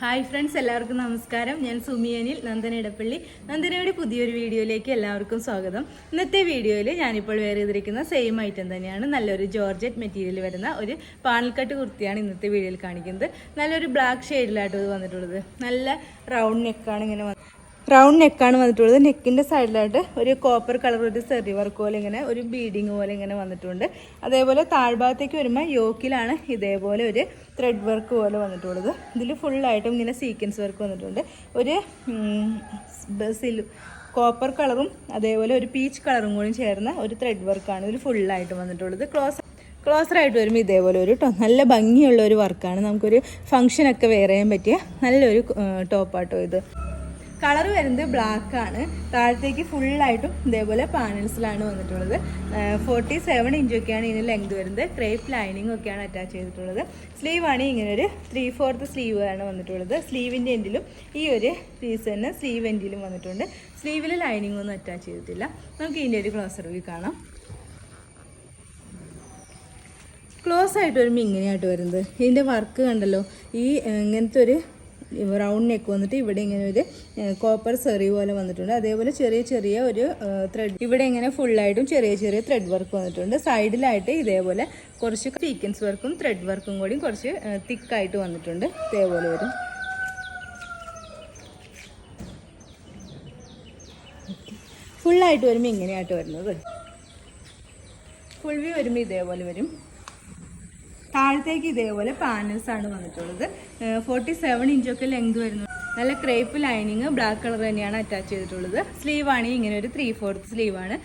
Hi friends, എല്ലാവർക്കും നമസ്കാരം. ഞാൻ സുമി അനിൽ, നന്ദന ഇടപ്പള്ളി. നന്ദനയുടെ പുതിയൊരു വീഡിയോയിലേക്ക് എല്ലാവർക്കും സ്വാഗതം. ഇന്നത്തെ വീഡിയോയിൽ ഞാനിപ്പോൾ വെയർ ചെയ്തിരിക്കുന്ന സെയിം ഐറ്റം തന്നെയാണ്. നല്ലൊരു ജോർജറ്റ് മെറ്റീരിയൽ വരുന്ന ഒരു പാനൽ കട്ട് കുർത്തിയാണ് ഇന്നത്തെ വീഡിയോയിൽ കാണിക്കുന്നത്. നല്ലൊരു ബ്ലാക്ക് ഷെയ്ഡിലായിട്ട് ഇത് വന്നിട്ടുള്ളത്. നല്ല റൗണ്ട് നെക്കാണ് വന്നിട്ടുള്ളത്. നെക്കിൻ്റെ സൈഡിലായിട്ട് ഒരു കോപ്പർ കളർ ഒരു സെറി വർക്ക് പോലെ ഇങ്ങനെ ഒരു ബീഡിങ് പോലെ ഇങ്ങനെ വന്നിട്ടുണ്ട്. അതേപോലെ താഴ്ഭാഗത്തേക്ക് വരുമ്പോൾ യോക്കിലാണ് ഇതേപോലെ ഒരു ത്രെഡ് വർക്ക് പോലെ വന്നിട്ടുള്ളത്. ഇതിൽ ഫുള്ളായിട്ടും ഇങ്ങനെ സീക്വൻസ് വർക്ക് വന്നിട്ടുണ്ട്. ഒരു കോപ്പർ കളറും അതേപോലെ ഒരു പീച്ച് കളറും കൂടി ചേർന്ന ഒരു ത്രെഡ് വർക്കാണ് ഇതിൽ ഫുള്ളായിട്ട് വന്നിട്ടുള്ളത്. ക്ലോസറായിട്ട് വരുമ്പോൾ ഇതേപോലെ ഒരു നല്ല ഭംഗിയുള്ള ഒരു വർക്കാണ്. നമുക്കൊരു ഫംഗ്ഷനൊക്കെ വെയർ ചെയ്യാൻ പറ്റിയ നല്ലൊരു ടോപ്പാട്ടോ ഇത്. കളർ വരുന്നത് ബ്ലാക്കാണ്. താഴത്തേക്ക് ഫുള്ളായിട്ടും ഇതേപോലെ പാനൽസിലാണ് വന്നിട്ടുള്ളത്. 47 ഇഞ്ചൊക്കെയാണ് ഇതിന് ലെങ്ത് വരുന്നത്. ക്രേപ്പ് ലൈനിങ് ഒക്കെയാണ് അറ്റാച്ച് ചെയ്തിട്ടുള്ളത്. സ്ലീവാണ് ഇങ്ങനെ ഒരു 3/4 സ്ലീവ് ആണ് വന്നിട്ടുള്ളത്. സ്ലീവിൻ്റെ എൻഡിലും ഈ ഒരു പീസ് തന്നെ സ്ലീവ് എൻഡിലും വന്നിട്ടുണ്ട്. സ്ലീവിൽ ലൈനിങ് ഒന്നും അറ്റാച്ച് ചെയ്തിട്ടില്ല. നമുക്ക് ഇതിൻ്റെ ഒരു ക്ലോസർ വ്യൂ കാണാം. ക്ലോസ് ആയിട്ട് വരുമ്പോൾ ഇങ്ങനെയായിട്ട് വരുന്നത്. ഇതിൻ്റെ വർക്ക് കണ്ടല്ലോ, ഈ ഇങ്ങനത്തെ ഒരു റൗണ്ട് നെക്ക് വന്നിട്ട് ഇവിടെ ഇങ്ങനെ ഒരു കോപ്പർ സെറി പോലെ വന്നിട്ടുണ്ട്. അതേപോലെ ചെറിയ ചെറിയ ഒരു ത്രെഡ് ഇവിടെ ഇങ്ങനെ ഫുള്ളായിട്ടും ചെറിയ ചെറിയ ത്രെഡ് വർക്ക് വന്നിട്ടുണ്ട്. സൈഡിലായിട്ട് ഇതേപോലെ കുറച്ച് സീക്വൻസ് വർക്കും ത്രെഡ് വർക്കും കൂടി കുറച്ച് തിക്കായിട്ട് വന്നിട്ടുണ്ട്. ഇതേപോലെ വരും. ഫുള്ളായിട്ട് വരുമ്പോൾ ഇങ്ങനെയായിട്ട് വരുന്നത്. ഫുൾ വ്യൂ വരുമ്പോൾ ഇതേപോലെ വരും. താഴത്തേക്ക് ഇതേപോലെ പാനൽസ് ആണ് വന്നിട്ടുള്ളത്. 47 ഇഞ്ചൊക്കെ ലെങ്ത് വരുന്നു. നല്ല ക്രേപ്പ് ലൈനിങ് ബ്ലാക്ക് കളർ തന്നെയാണ് അറ്റാച്ച് ചെയ്തിട്ടുള്ളത്. സ്ലീവാണ് ഇങ്ങനെ ഒരു 3/4 സ്ലീവാണ്.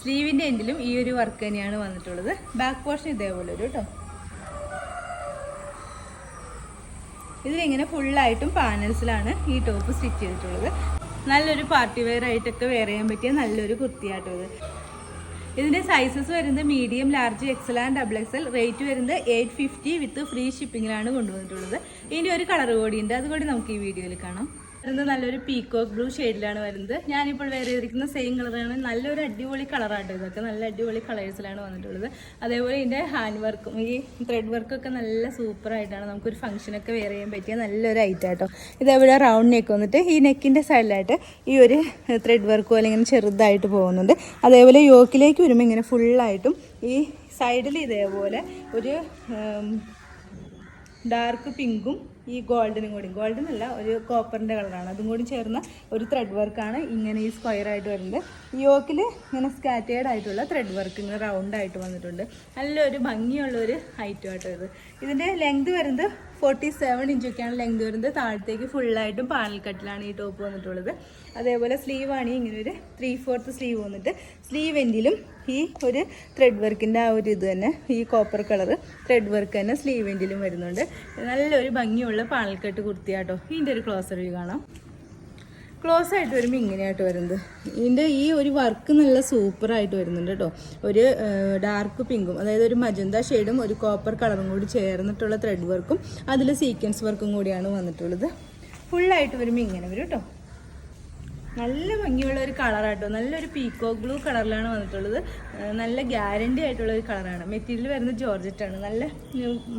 സ്ലീവിൻ്റെ എൻഡിലും ഈ ഒരു വർക്ക് തന്നെയാണ് വന്നിട്ടുള്ളത്. ബാക്ക് പോർഷൻ ഇതേപോലെ ഒരു കേട്ടോ. ഇതിലിങ്ങനെ ഫുള്ളായിട്ടും പാനൽസിലാണ് ഈ ടോപ്പ് സ്റ്റിച്ച് ചെയ്തിട്ടുള്ളത്. നല്ലൊരു പാർട്ടി വെയർ ആയിട്ടൊക്കെ വെയർ ചെയ്യാൻ പറ്റിയ നല്ലൊരു കുർത്തിയാട്ടോ ഇത്. ഇതിൻ്റെ സൈസസ് വരുന്നത് medium, large, Excel and XXL. Rate വരുന്നത് 850 വിത്ത് ഫ്രീ ഷിപ്പിങ്ങിലാണ് കൊണ്ടുവന്നിട്ടുള്ളത്. ഇതിൻ്റെ ഒരു കളർ കൂടിയുണ്ട്, അതുകൂടി നമുക്ക് ഈ വീഡിയോയിൽ കാണാം. വരുന്നത് നല്ലൊരു പീക്കോക്ക് ബ്ലൂ ഷെയ്ഡിലാണ് വരുന്നത്. ഞാനിപ്പോൾ വേറെ ചെയ്തിരിക്കുന്ന സെയിം കളറാണ്. നല്ലൊരു അടിപൊളി കളറാട്ടോ ഇതൊക്കെ. നല്ല അടിപൊളി കളേഴ്സിലാണ് വന്നിട്ടുള്ളത്. അതേപോലെ ഇതിൻ്റെ ഹാൻഡ് വർക്കും ഈ ത്രെഡ് വർക്കൊക്കെ നല്ല സൂപ്പറായിട്ടാണ്. നമുക്കൊരു ഫംഗ്ഷനൊക്കെ വെയർ ചെയ്യാൻ പറ്റിയ നല്ലൊരു ഐറ്റം ആട്ടോ. ഇതേപോലെ റൗണ്ട് നെക്ക് വന്നിട്ട് ഈ നെക്കിൻ്റെ സൈഡിലായിട്ട് ഈ ഒരു ത്രെഡ് വർക്ക് പോലെ ഇങ്ങനെ ചെറുതായിട്ട് പോകുന്നുണ്ട്. അതേപോലെ യോക്കിലേക്ക് വരുമ്പോൾ ഇങ്ങനെ ഫുള്ളായിട്ടും ഈ സൈഡിൽ ഇതേപോലെ ഒരു ഡാർക്ക് പിങ്കും ഈ ഗോൾഡനും കൂടി, ഗോൾഡൻ അല്ല ഒരു കോപ്പറിൻ്റെ കളറാണ്, അതും കൂടി ചേർന്ന ഒരു ത്രെഡ് വർക്കാണ് ഇങ്ങനെ ഈ സ്ക്വയർ ആയിട്ട് വരുന്നത്. യോക്കിൽ ഇങ്ങനെ സ്കാറ്റേർഡ് ആയിട്ടുള്ള ത്രെഡ് വർക്ക് ഇങ്ങനെ റൗണ്ട് ആയിട്ട് വന്നിട്ടുണ്ട്. നല്ലൊരു ഭംഗിയുള്ളൊരു ഐറ്റം ആട്ടോ ഇത്. ഇതിൻ്റെ ലെങ്ത് വരുന്നത് 47 ഇഞ്ചൊക്കെയാണ് ലെങ്ത് വരുന്നത്. താഴത്തേക്ക് ഫുള്ളായിട്ടും പാനൽ കട്ടിലാണ് ഈ ടോപ്പ് വന്നിട്ടുള്ളത്. അതേപോലെ സ്ലീവാണ് ഇങ്ങനെ ഒരു 3/4 സ്ലീവ് വന്നിട്ട് സ്ലീവ് എൻഡിലും ഈ ഒരു ത്രെഡ് വർക്കിൻ്റെ ആ ഒരു ഇത് തന്നെ, ഈ കോപ്പർ കളർ ത്രെഡ് വർക്ക് തന്നെ സ്ലീവ് എൻഡിലും വരുന്നുണ്ട്. നല്ലൊരു ഭംഗിയുള്ള പാനൽ കട്ട് കുർത്തിയാട്ടോ. ഇതിൻ്റെ ഒരു ക്ലോസർ വ്യൂ കാണാം. ക്ലോസ് ആയിട്ട് വരുമ്പോൾ ഇങ്ങനെയായിട്ട് വരുന്നത്. ഇതിൻ്റെ ഈ ഒരു വർക്ക് നല്ല സൂപ്പറായിട്ട് വരുന്നുണ്ട് കേട്ടോ. ഒരു ഡാർക്ക് പിങ്കും അതായത് ഒരു മജന്ത ഷെയ്ഡും ഒരു കോപ്പർ കളറും കൂടി ചേർന്നിട്ടുള്ള ത്രെഡ് വർക്കും അതിൽ സീക്വൻസ് വർക്കും കൂടിയാണ് വന്നിട്ടുള്ളത്. ഫുള്ളായിട്ട് വരുമ്പോൾ ഇങ്ങനെ വരും കേട്ടോ. നല്ല ഭംഗിയുള്ള ഒരു കളറാട്ടോ. നല്ലൊരു പീക്കോക്ക് ബ്ലൂ കളറിലാണ് വന്നിട്ടുള്ളത്. നല്ല ഗ്യാരണ്ടി ആയിട്ടുള്ള ഒരു കളറാണ്. മെറ്റീരിയൽ വരുന്നത് ജോർജറ്റാണ്. നല്ല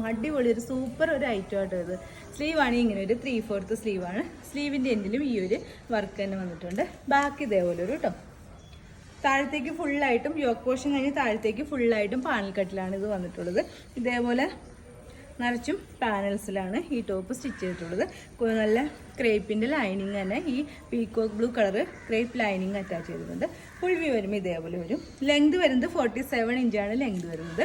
അടിപൊളി ഒരു സൂപ്പർ ഒരു ഐറ്റം ആട്ടോ ഇത്. സ്ലീവാണ് ഇങ്ങനെ ഒരു 3/4 സ്ലീവാണ്. സ്ലീവിൻ്റെ എൻഡിലും ഈ ഒരു വർക്ക് തന്നെ വന്നിട്ടുണ്ട്. ബാക്ക് ഇതേപോലെ ഒരു കേട്ടോ. താഴത്തേക്ക് ഫുള്ളായിട്ടും യോക്ക് പോർഷൻ കഴിഞ്ഞ് താഴത്തേക്ക് ഫുള്ളായിട്ടും പാനൽ കട്ടിലാണ് ഇത് വന്നിട്ടുള്ളത്. ഇതേപോലെ നിറച്ചും പാനൽസിലാണ് ഈ ടോപ്പ് സ്റ്റിച്ച് ചെയ്തിട്ടുള്ളത്. നല്ല ക്രേപ്പിൻ്റെ ലൈനിങ് തന്നെ ഈ peacock blue colour crepe lining attach ചെയ്തിട്ടുണ്ട്. ഫുൾ വ്യൂ വരുമ്പോൾ ഇതേപോലെ വരും. ലെങ്ത് വരുന്നത് 47 ഇഞ്ചാണ് ലെങ്ത് വരുന്നത്.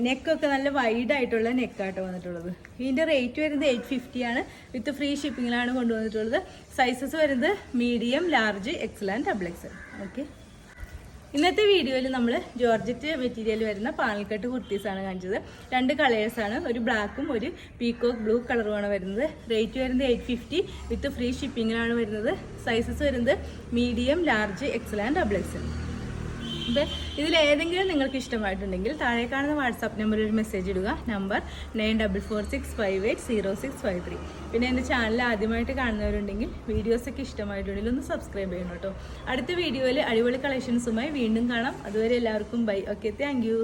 നെക്കൊക്കെ നല്ല വൈഡ് ആയിട്ടുള്ള നെക്കാട്ടോ വന്നിട്ടുള്ളത്. ഇതിൻ്റെ റേറ്റ് വരുന്നത് 850 ആണ്. വിത്ത് ഫ്രീ ഷിപ്പിങ്ങിലാണ് കൊണ്ടുവന്നിട്ടുള്ളത്. സൈസസ് വരുന്നത് medium, large, Excel and XXL. Okay, ഇന്നത്തെ വീഡിയോയിൽ നമ്മൾ ജോർജറ്റ് മെറ്റീരിയൽ വരുന്ന പാനൽ കട്ട് കുർത്തീസാണ് കാണിച്ചത്. 2 കളേഴ്സാണ്, ഒരു ബ്ലാക്കും ഒരു പീക്കോക്ക് ബ്ലൂ കളറുമാണ് വരുന്നത്. റേറ്റ് വരുന്നത് 850 വിത്ത് ഫ്രീ ഷിപ്പിങ്ങിലാണ് വരുന്നത്. സൈസസ് വരുന്നത് medium, large, Excel and XXL. ഇതിലേതെങ്കിലും നിങ്ങൾക്ക് ഇഷ്ടമായിട്ടുണ്ടെങ്കിൽ താഴെ കാണുന്ന വാട്സാപ്പ് നമ്പറിൽ ഒരു മെസ്സേജ് ഇടുക. നമ്പർ 9446580653. പിന്നെ എൻ്റെ ചാനൽ ആദ്യമായിട്ട് കാണുന്നവരുണ്ടെങ്കിൽ വീഡിയോസൊക്കെ ഇഷ്ടമായിട്ടുണ്ടെങ്കിൽ ഒന്ന് സബ്സ്ക്രൈബ് ചെയ്യണം കേട്ടോ. അടുത്ത വീഡിയോയിൽ അടിപൊളി കളക്ഷൻസുമായി വീണ്ടും കാണാം. അതുവരെ എല്ലാവർക്കും ബൈ. Okay, thank you.